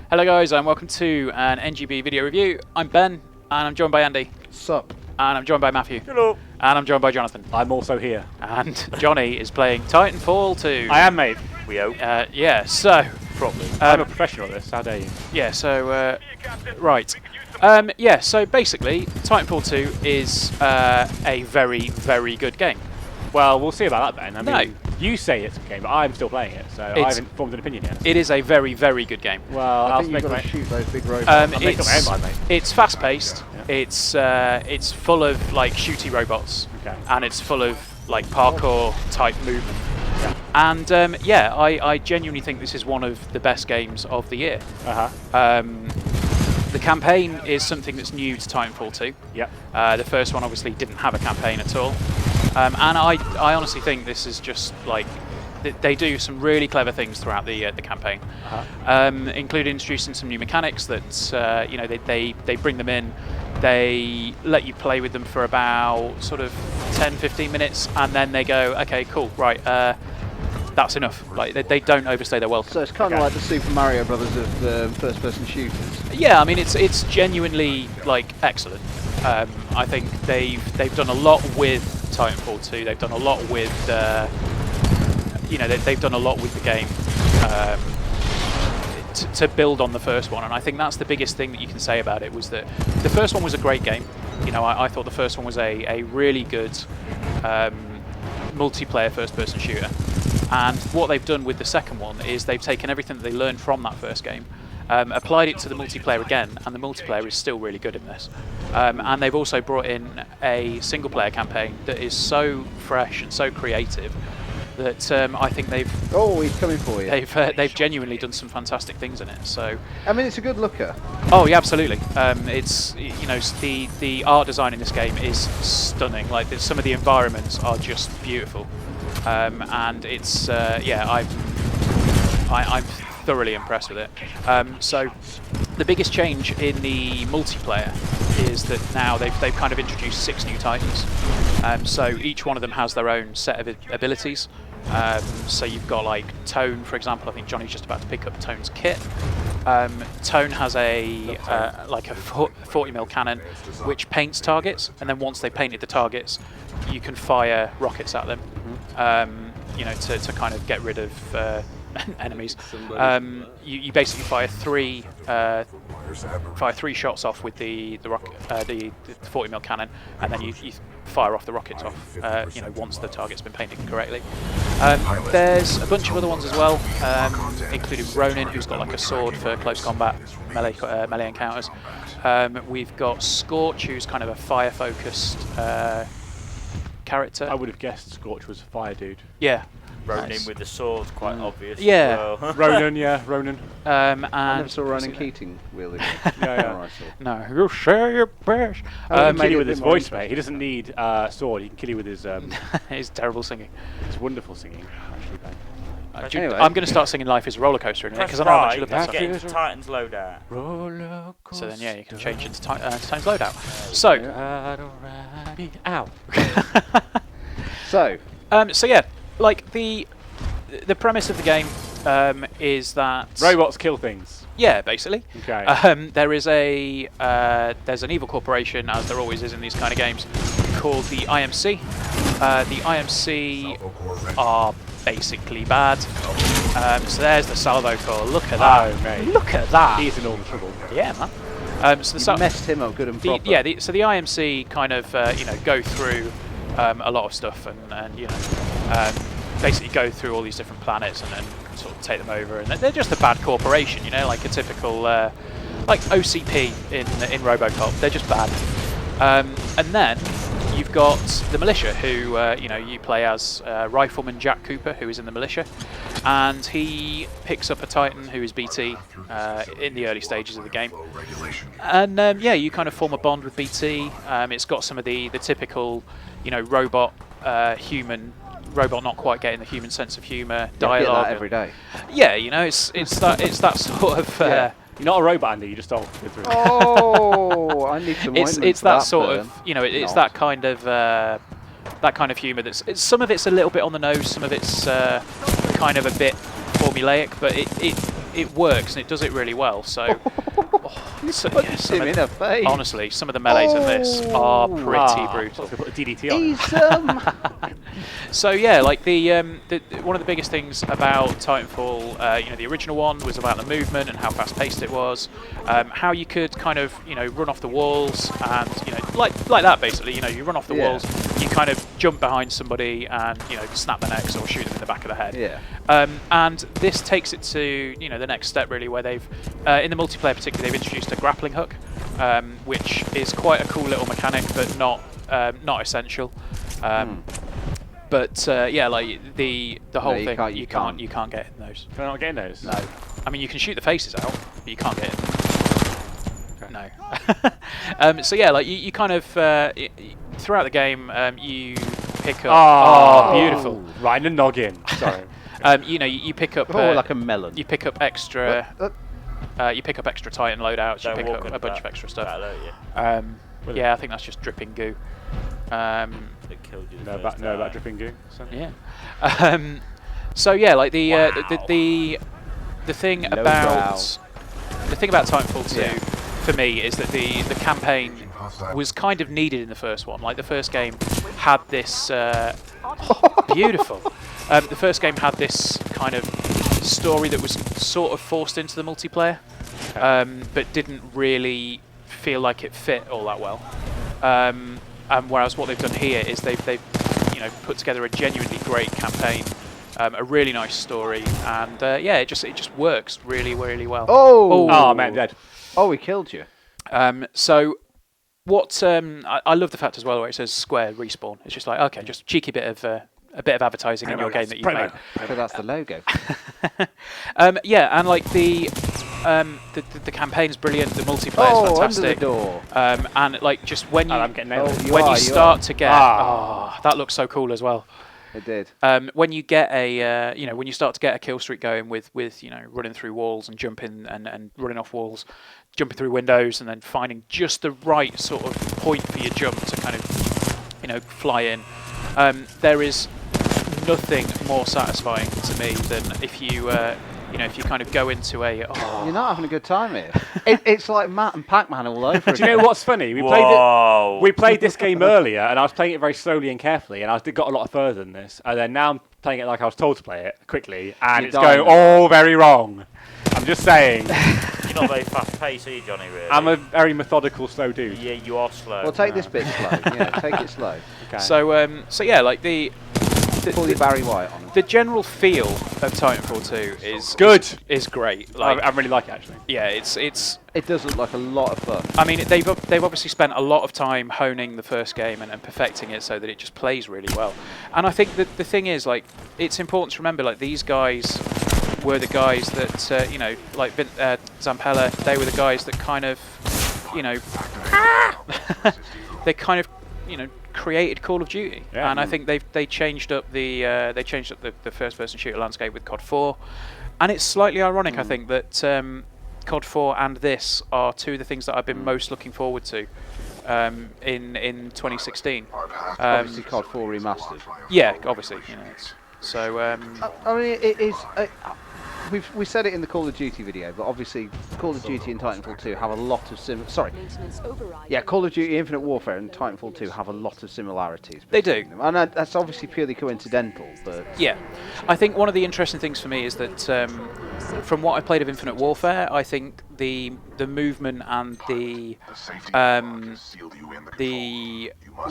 Hello guys, and welcome to an NGB video review. I'm Ben, and I'm joined by Andy. Sup? And I'm joined by Matthew. Hello. And I'm joined by Jonathan. I'm also here. And Jonny is playing Titanfall 2. I am, mate. We hope. Yeah, so... Probably. I'm a professional at this, how dare you? Yeah, so... right. Yeah, so basically, Titanfall 2 is a very, very good game. Well, we'll see about that, Ben. I mean, No. you say it's a game, but I'm still playing it, so I haven't formed an opinion yet. It is a very, very good game. Well, I I'll think make you've got my... to shoot those big robots. I'll make up my own mind, mate. It's fast-paced. Yeah. It's full of like shooty robots, Okay. and it's full of like parkour type movement. Yeah. And yeah, I genuinely think this is one of the best games of the year. The campaign is something that's new to Titanfall 2. Yep. The first one obviously didn't have a campaign at all, and I honestly think this is just like they do some really clever things throughout the campaign, including introducing some new mechanics that you know they bring them in. They let you play with them for about sort of 10-15 minutes, and then they go, okay, cool, right, that's enough. Like they don't overstay their welcome. So it's kind of like the Super Mario Brothers of the first-person shooters. Yeah, I mean it's genuinely like excellent. I think they've done a lot with Titanfall 2. They've done a lot with you know they've done a lot with the game to build on the first one, and I think that's the biggest thing that you can say about it was that the first one was a great game. You know, I thought the first one was a really good multiplayer first-person shooter, and what they've done with the second one is they've taken everything that they learned from that first game, applied it to the multiplayer again, and the multiplayer is still really good in this. And they've also brought in a single-player campaign that is so fresh and so creative that I think they've... Oh, he's coming for you. They've genuinely done some fantastic things in it. So I mean, it's a good looker. oh yeah, absolutely. It's you know the art design in this game is stunning. Like some of the environments are just beautiful, and it's yeah, I'm thoroughly impressed with it. So the biggest change in the multiplayer is that now they've kind of introduced 6 new Titans. So each one of them has their own set of abilities. So you've got like Tone, for example. I think Jonny's just about to pick up Tone's kit. Tone has a like a 40mm cannon which paints targets, and then once they painted the targets, you can fire rockets at them. You know, to kind of get rid of enemies. You basically fire three shots off with the 40mm cannon, and then you fire off the rockets off. You know, once the target's been painted correctly. There's a bunch of other ones as well, including Ronin, who's got like a sword for close combat melee encounters. We've got Scorch, who's kind of a fire-focused character. I would have guessed Scorch was a fire dude. Yeah. Ronin Nice. with the sword, quite obvious. Yeah. As well. Ronan, yeah, Ronan. And I never saw Ronan Keating wielding it. Yeah. no, you say your best. He can made kill you it with a his bit more voice, mate. He doesn't need a sword. He can kill you with his It's terrible singing. his wonderful singing. Actually, Ben. Anyway. I'm going to start singing "Life Is a Roller Coaster" in a minute Press because I know how much you right, love that let's get song. into Titan's loadout. Roller coaster. So then, yeah, you can change into Titan's loadout. So, Ow. so yeah, like the premise of the game is that Robots kill things. yeah, basically. Okay. There's an evil corporation, as there always is in these kind of games, called the IMC. The IMC are basically bad. So there's the salvo core. Look at that. Oh, mate. Look at that. He's in all the trouble. Yeah, man. So the You messed him up good and proper. so the IMC kind of you know go through a lot of stuff and you know basically go through all these different planets and then sort of take them over, and they're just a bad corporation, you know, like a typical like OCP in RoboCop. They're just bad. And then you've got the militia, who you know, you play as Rifleman Jack Cooper, who is in the militia, and he picks up a Titan who is BT in the early stages of the game. And yeah, you kind of form a bond with BT. It's got some of the typical, you know, robot robot not quite getting the human sense of humour, dialogue. That every day. Yeah, you know, it's that sort of. You're not a robot, Andy. You just don't. Oh, I need some ointment It's for that that sort burn. of, you know, it's that kind of humour that's. Some of it's a little bit on the nose, some of it's kind of a bit formulaic, but it works and it does it really well. So, Him in the face. honestly, some of the melees in this are pretty brutal. Put the DDT on. So yeah, like the one of the biggest things about Titanfall, you know, the original one was about the movement and how fast-paced it was, how you could kind of, you know, run off the walls and, you know, like that basically. You know, you run off the walls, you kind of jump behind somebody and, you know, snap their necks or shoot them in the back of the head. Yeah. And this takes it to, you know, the next step really, where they've in the multiplayer particularly, they've introduced a grappling hook, which is quite a cool little mechanic, but not essential. But yeah, like the whole thing, you can't get in those. Can I not get in those? No. I mean, you can shoot the faces out, but you can't get in. Okay. No. So yeah, like you kind of throughout the game, you pick up. Oh, beautiful! Right in the noggin. Sorry. You know, you pick up. Like a melon. You pick up extra. You pick up extra Titan loadouts. You pick up a bunch of extra stuff. Yeah, I think that's just dripping goo. It killed you. No about dripping goo. So. Yeah. So yeah, like the thing about Titanfall 2 for me is that the campaign was kind of needed in the first one. Like the first game had this beautiful. The first game had this kind of story that was sort of forced into the multiplayer, but didn't really feel like it fit all that well. Whereas what they've done here is they've you know, put together a genuinely great campaign, a really nice story, and yeah, it just works really well. Oh man, dead. Oh, he killed you. So what I love the fact as well where it says Square Respawn. It's just like, okay, just cheeky bit of advertising in your game that you've made. So that's the logo. Yeah, and like the campaign's brilliant, the multiplayer's fantastic. Under the door. And like just when you I'm getting nailed. you start to get that looks so cool as well. It did. When you get a you know, when you start to get a kill streak going with you know, running through walls and jumping and running off walls, jumping through windows, and then finding just the right sort of point for your jump to kind of, you know, fly in. There is nothing more satisfying to me than if you you know, if you kind of go into a... You're not having a good time here. It's like Matt and Pac-Man all over. Do you know what's funny? We played this game earlier, and I was playing it very slowly and carefully, and I got a lot further than this. And then now I'm playing it like I was told to play it quickly, and it's going all very wrong. I'm just saying. You're not very fast-paced, are you, Johnny, really? I'm a very methodical, slow dude. Yeah, you are slow. Well, take this bit slow. Yeah, take it slow. Okay. So yeah, like the Barry White on it. The general feel of Titanfall 2 is good. Is great. Like, I really like it actually. Yeah, it does look like a lot of fun. I mean, they've obviously spent a lot of time honing the first game and perfecting it so that it just plays really well. And I think that the thing is, like, it's important to remember, like, these guys were the guys that you know, like Zampella, they were the guys that kind of, you know, they kind of, you know, created Call of Duty, and I think they changed up the first-person shooter landscape with COD 4, and it's slightly ironic, I think, that COD 4 and this are two of the things that I've been most looking forward to in 2016. Obviously, COD 4 remastered. Yeah, obviously, you know. So I mean, it is. We said it in the Call of Duty video, but obviously Call of Duty and Titanfall 2 have a lot of Call of Duty Infinite Warfare and Titanfall 2 have a lot of similarities. They do. Them. And that's obviously purely coincidental, but... Yeah. I think one of the interesting things for me is that from what I played of Infinite Warfare, I think the movement and the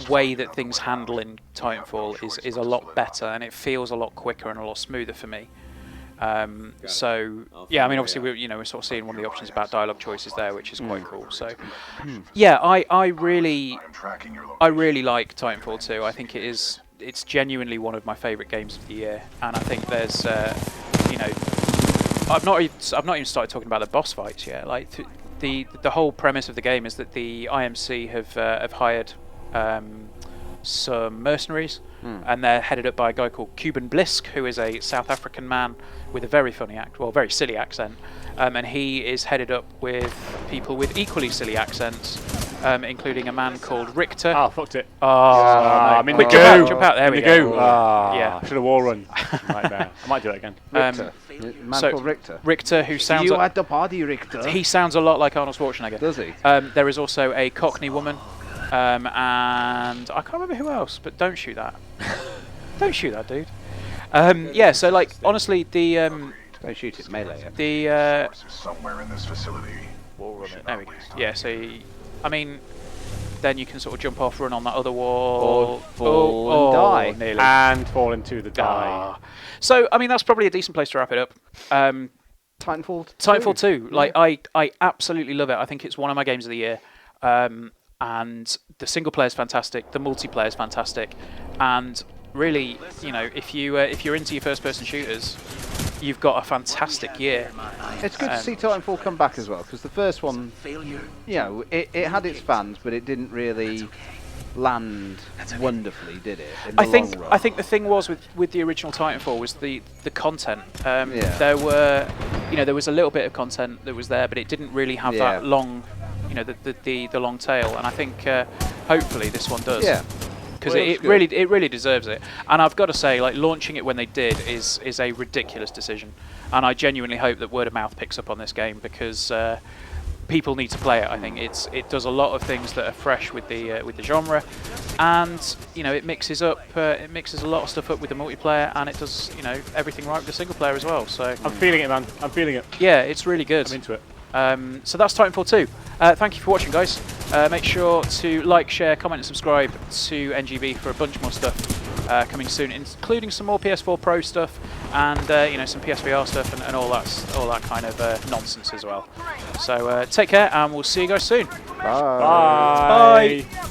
way that things handle in Titanfall is a lot better, and it feels a lot quicker and a lot smoother for me. So yeah, I mean, obviously we're sort of seeing one of the options about dialogue choices there, which is quite cool. So yeah, I really like Titanfall 2. I think it's genuinely one of my favourite games of the year, and I think there's you know, I've not even started talking about the boss fights yet. Like the whole premise of the game is that the IMC have hired some mercenaries, and they're headed up by a guy called Cuban Blisk, who is a South African man with a very very silly accent, and he is headed up with people with equally silly accents, including a man called Richter. Oh, fucked it. Oh, I'm in quick, the jump out. There we go. go. Yeah. Should have wall run. Nightmare. I might do it again. Richter. Man called Richter. Richter, who sounds... You at the party, Richter. He sounds a lot like Arnold Schwarzenegger. Does he? There is also a Cockney woman, and I can't remember who else, but don't shoot that. Don't shoot that, dude. Yeah, so like honestly, the don't shoot it, melee it. The somewhere in this facility. Wall run it. there we go. Yeah, so I mean, then you can sort of jump off, run on that other wall, or fall and die, nearly. And fall into the die. So I mean, that's probably a decent place to wrap it up. Titanfall 2. Like I absolutely love it. I think it's one of my games of the year. And the single player is fantastic. The multiplayer is fantastic. And really, you know, if you're into your first-person shooters, you've got a fantastic year. It's good to see Titanfall come back as well, because the first one, you know, it had its fans, but it didn't really land wonderfully, did it? In the long run? I think the thing was with the original Titanfall was the content. There was a little bit of content that was there, but it didn't really have that long, you know, the long tail. And I think hopefully this one does. Yeah. Because it really deserves it. And I've got to say, like, launching it when they did is a ridiculous decision. And I genuinely hope that word of mouth picks up on this game, because people need to play it. I think it does a lot of things that are fresh with the genre, and you know, it mixes a lot of stuff up with the multiplayer, and it does, you know, everything right with the single player as well. So I'm feeling it, man. I'm feeling it. Yeah, it's really good. I'm into it. So that's Titanfall 2. Thank you for watching, guys. Make sure to like, share, comment and subscribe to NGB for a bunch more stuff coming soon, including some more PS4 Pro stuff and you know, some PSVR stuff and all that kind of nonsense as well. So take care, and we'll see you guys soon. Bye. Bye.